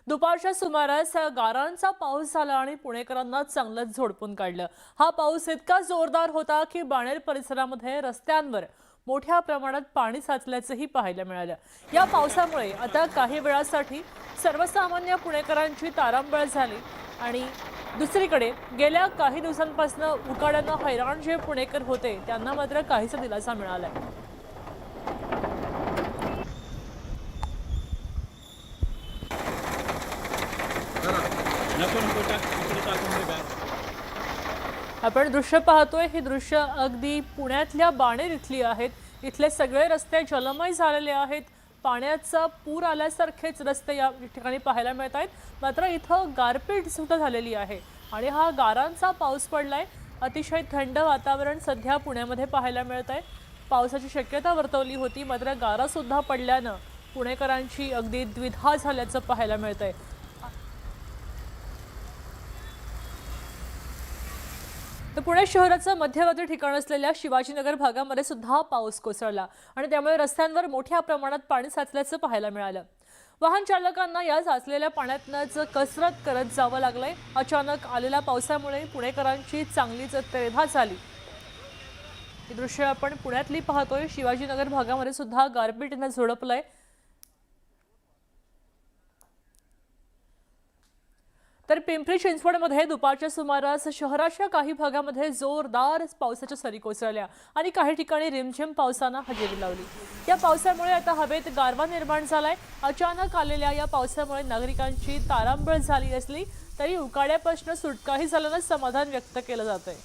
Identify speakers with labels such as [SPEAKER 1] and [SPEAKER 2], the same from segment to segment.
[SPEAKER 1] दुपारच्या सुमारास गारांचा पाऊस झाला आणि पुणेकरांना चांगलंच झोडपून काढलं। हा पाऊस इतका जोरदार होता की बाणेर परिसरामध्ये रस्त्यांवर मोठ्या प्रमाणात पाणी साचल्याचंही पाहायला मिळालं। या पावसामुळे आता काही वेळासाठी सर्वसामान्य पुणेकरांची तारांबळ झाली आणि दुसरीकडे गेल्या काही दिवसांपासून उकाड्यानं हैराण जे पुणेकर होते त्यांना मात्र काहीसा दिलासा मिळालाय। आपण दृश्य पाहतोय ही दृश्य अगदी पुण्यातल्या बाणेर इथली आहेत। इथले सगळे रस्ते जलमय झालेले आहेत। पाण्याचा पूर आल्यासारखेच रस्ते या ठिकाणी पाहायला मिळत आहेत। मात्र इथं गारपीट सुद्धा झालेली आहे आणि हा गारांचा पाऊस पडलाय। अतिशय थंड वातावरण सध्या पुण्यामध्ये पाहायला मिळत आहे। पावसाची शक्यता वर्तवली होती मात्र गारा सुद्धा पडल्यानं पुणेकरांची अगदी द्विधा झाल्याचं पाहायला मिळतंय। तर पुणे शहराचं मध्यवर्ती ठिकाण असलेल्या शिवाजीनगर भागामध्ये सुद्धा पाऊस कोसळला आणि त्यामुळे रस्त्यांवर मोठ्या प्रमाणात पाणी साचल्याचं पाहायला मिळालं। वाहन चालकांना या साचलेल्या पाण्यातनंच कसरत करत जावं लागलंय। अचानक आलेल्या पावसामुळे पुणेकरांची चांगलीच त्रेधा झाली। ही दृश्य आपण पुण्यातली पाहतोय। शिवाजीनगर भागामध्ये सुद्धा गारपीटीनं झोडपलंय। तर पिंपरी चिंचवडमध्ये दुपारच्या सुमारास शहराच्या काही भागामध्ये जोरदार पावसाच्या सरी कोसळल्या आणि काही ठिकाणी रिमझिम पावसानं हजेरी लावली। या पावसामुळे आता हवेत गारवा निर्माण झालाय। अचानक आलेल्या या पावसामुळे नागरिकांची तारांबळ झाली असली तरी उकाड्यापासून सुटकाही झाल्यानं समाधान व्यक्त केलं जातंय।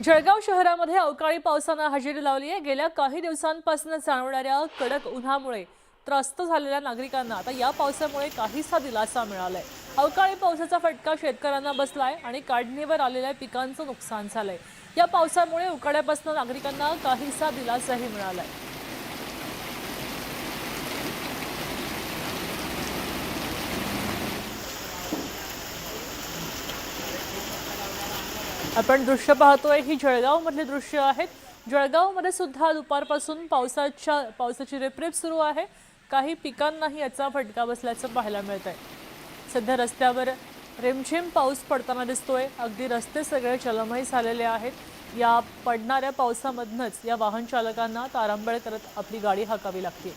[SPEAKER 1] जळगाव शहरामध्ये अवकाळी पावसानं हजेरी लावली आहे। गेल्या काही दिवसांपासून जाणवणाऱ्या कडक उन्हामुळे त्रस्त झालेल्या नागरिकांना आता या पावसामुळे काहीसा दिलासा मिळालाय। अवकाळी पावसाचा फटका शेतकऱ्यांना बसलाय आणि काढणीवर आलेल्या पिकांचं नुकसान झालंय। या पावसामुळे उकाड्यापासून नागरिकांना काहीसा दिलासाही मिळालाय। आपण दृश्य पाहतोय ही जळगाव मधली दृश्य आहेत। जळगाव मध्ये सुद्धा दुपारपासून पावसाची रिपरिप सुरू आहे। काही पिकांनाही याचा फटका बसल्याचं पाहायला मिळतंय। सध्या रस्त्यावर रिमझिम पाऊस पडताना दिसतोय। अगदी रस्ते सगळे जलमय झालेले आहेत। या पडणाऱ्या पावसामधनच या वाहन चालकांना तारांबळ करत आपली गाडी हाकावी लागते।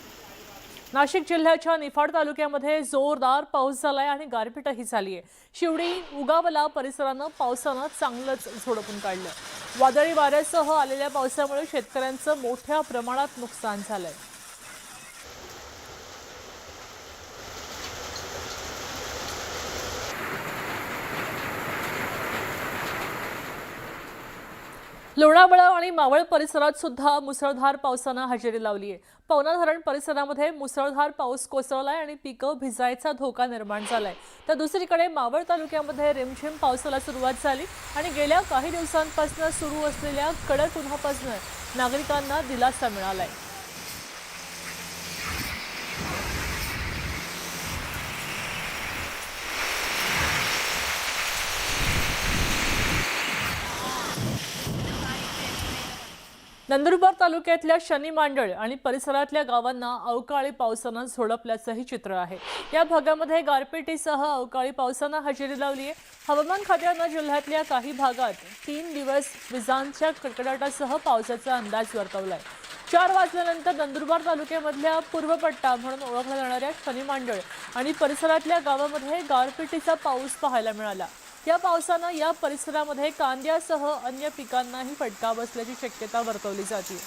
[SPEAKER 1] नाशिक जिल्ह्याच्या निफाड तालुक्यामध्ये जोरदार पाऊस झालाय आणि गारपीटही झालीय। शिवडी उगावला परिसरानं पावसानं चांगलंच झोडपून काढलं। वादळी वाऱ्यासह आलेल्या पावसामुळे शेतकऱ्यांचं मोठ्या प्रमाणात नुकसान झालंय। लोणावळा आणि मावळ परिसरात सुद्धा मुसळधार पावसानं हजेरी लावली आहे। पवना धरण परिसरामध्ये मुसळधार पाऊस कोसळलाय आणि पिकं भिजायचा धोका निर्माण झालाय। तर दुसरीकडे मावळ तालुक्यामध्ये रिमझिम पावसाला सुरुवात झाली आणि गेल्या काही दिवसांपासून सुरू असलेल्या कडक उन्हापासून नागरिकांना दिलासा मिळालाय। नंदुरबार तालुक्यातल्या शनी मांडळ आणि परिसरातल्या गावांना अवकाळी पावसानं झोडपल्याचंही चित्र आहे। या भागामध्ये गारपीटीसह अवकाळी पावसानं हजेरी लावली आहे। हवामान खात्यानं जिल्ह्यातल्या काही भागात 3 दिवस विजांच्या कडकडाटासह पावसाचा अंदाज वर्तवलाय। 4 वाजल्यानंतर नंदुरबार तालुक्यामधल्या पूर्व पट्टा म्हणून ओळखल्या जाणाऱ्या शनी मांडळ आणि परिसरातल्या गावामध्ये गारपीटीचा पाऊस पाहायला मिळाला। या पावसानं या परिसरामध्ये कांद्यासह अन्य पिकांनाही फटका बसल्याची शक्यता वर्तवली जाते।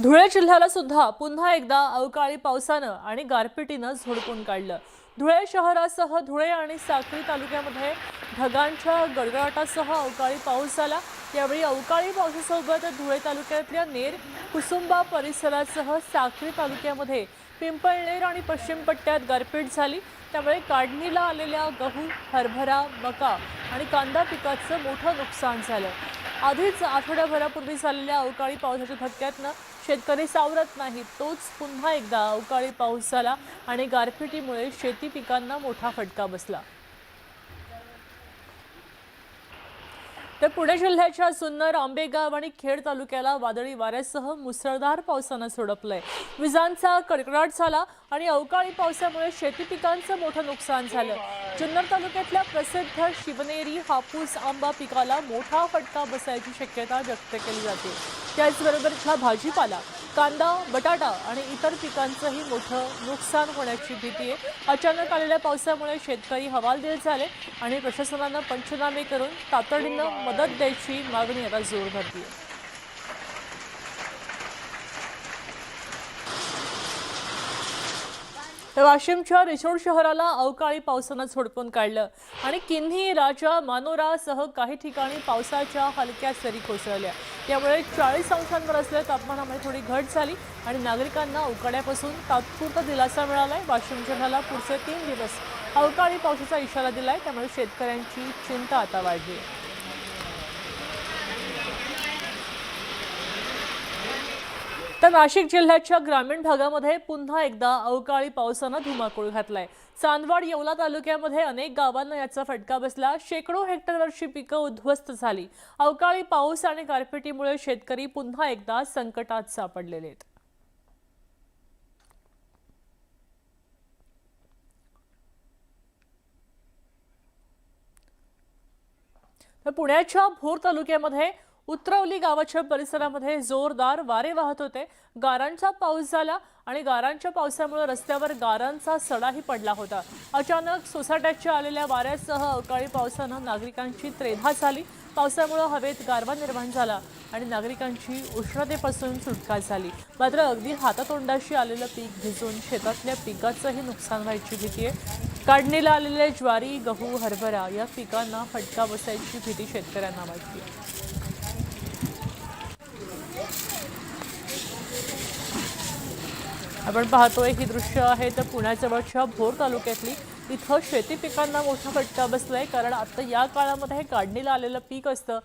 [SPEAKER 1] धुळे जिल्ह्याला सुद्धा पुन्हा एकदा अवकाळी पावसानं आणि गारपिटीनं झोडपून काढलं। धुळे शहरासह धुळे आणि साक्री तालुक्यामध्ये ढगांच्या गडगडाटासह अवकाळी पाऊस झाला। यावेळी अवकाळी पावसासोबत धुळे तालुक्यातल्या नेर कुसुंबा परिसरासह साक्री तालुक्यामध्ये पिंपळनेर आणि पश्चिम पट्ट्यात गारपीट झाली। त्यामुळे काढणीला आलेल्या गहू, हरभरा, मका आणि कांदा पिकाचं मोठं नुकसान झालं। आधीच आठवड्याभरापूर्वी झालेल्या अवकाळी पावसाच्या धक्क्यातनं शेतकरी सावरत नाहीत. तोच पुन्हा एकदा अवकाळी पाऊस झाला आणि गारपिटीमुळे शेती पिकांना मोठा फटका बसला. तर पुणे जिल्ह्याच्या जुन्नर, आंबेगाव आणि खेड तालुक्याला वादळी वाऱ्यासह मुसळधार पावसानं झोडपलंय. विजांचा कडकडाट झाला आणि अवकाळी पावसामुळे शेती पिकांचं मोठं नुकसान झालं. जुन्नर तालुक्यातल्या प्रसिद्ध शिवनेरी हापूस आंबा पिकाला मोठा फटका बसायची शक्यता व्यक्त केली जाते. त्याचबरोबर इथला भाजीपाला, कांदा, बटाटा आणि इतर पिकांचंही मोठं नुकसान होण्याची भीती आहे. अचानक आलेल्या पावसामुळे शेतकरी हवालदिल झाले आणि प्रशासनानं पंचनामे करून तातडीनं मदत द्यायची मागणी आता जोर धरली आहे. तर वाशिमच्या रिसोड शहराला अवकाळी पावसानं झोडपून काढलं आणि किन्ही, राजा, मानोरासह काही ठिकाणी पावसाच्या हलक्या सरी कोसळल्या. त्यामुळे 40 अंशांवर असलेल्या तापमानामध्ये थोडी घट झाली आणि नागरिकांना उकाड्यापासून तात्पुरता दिलासा मिळालाय. वाशिम जिल्ह्याला पुढचे 3 दिवस अवकाळी पावसाचा इशारा दिलाय. त्यामुळे शेतकऱ्यांची चिंता आता वाढली आहे. तर नाशिक जिल्ह्याच्या ग्रामीण भागामध्ये पुन्हा एकदा अवकाळी पावसानं धुमाकूळ घातलाय. चांदवड, येवला तालुक्यामध्ये अनेक गावांना याचा फटका बसला. शेकडो हेक्टरवरची पिकं उद्ध्वस्त झाली. अवकाळी पाऊस आणि गारपिटीमुळे शेतकरी पुन्हा एकदा संकटात सापडलेले आहेत. तर पुण्याच्या भोर तालुक्यामध्ये उतरवली गावाच्या परिसरामध्ये जोरदार वारे वाहत होते. गारांचा पाऊस झाला आणि गारांच्या पावसामुळे रस्त्यावर गारांचा सडाही पडला होता. अचानक सोसाट्याच्या आलेल्या वाऱ्यासह अवकाळी पावसानं नागरिकांची त्रेधा झाली. पावसामुळे हवेत गारवा निर्माण झाला आणि नागरिकांची उष्णतेपासून सुटका झाली. मात्र अगदी हातातोंडाशी आलेलं पीक भिजून शेतातल्या पिकाचंही नुकसान व्हायची भीती आहे. काढणीला आलेले ज्वारी, गहू, हरभरा या पिकांना फटका बसायची भीती शेतकऱ्यांना वाटते. आपण पाहतोय ही दृश्य आहे तर पुण्याजवळच्या भोर तालुक्यातली. इथं शेती पिकांना मोठा फटका बसलाय. कारण आता या काळामध्ये काढणीला आलेलं पीक असतं.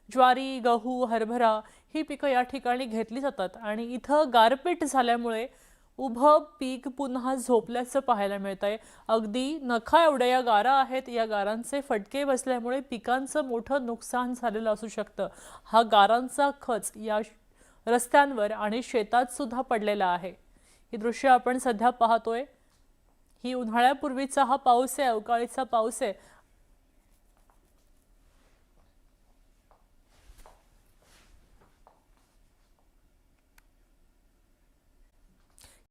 [SPEAKER 1] ज्वारी, गहू, हरभरा ही पिकं या ठिकाणी घेतली जातात आणि इथं गारपीट झाल्यामुळे उभं पीक पुन्हा झोपल्याचं पाहायला मिळतंय. अगदी नखा एवढ्या या गारा आहेत. या गारांचे फटके बसल्यामुळे पिकांचं मोठं नुकसान झालेलं असू शकतं. हा गारांचा खच या रस्त्यांवर आणि शेतात सुद्धा पडलेला आहे. ही दृश्य आपण सध्या पाहतोय. ही उन्हाळ्यापूर्वीचा हा पाऊस आहे, अवकाळीचा पाऊस आहे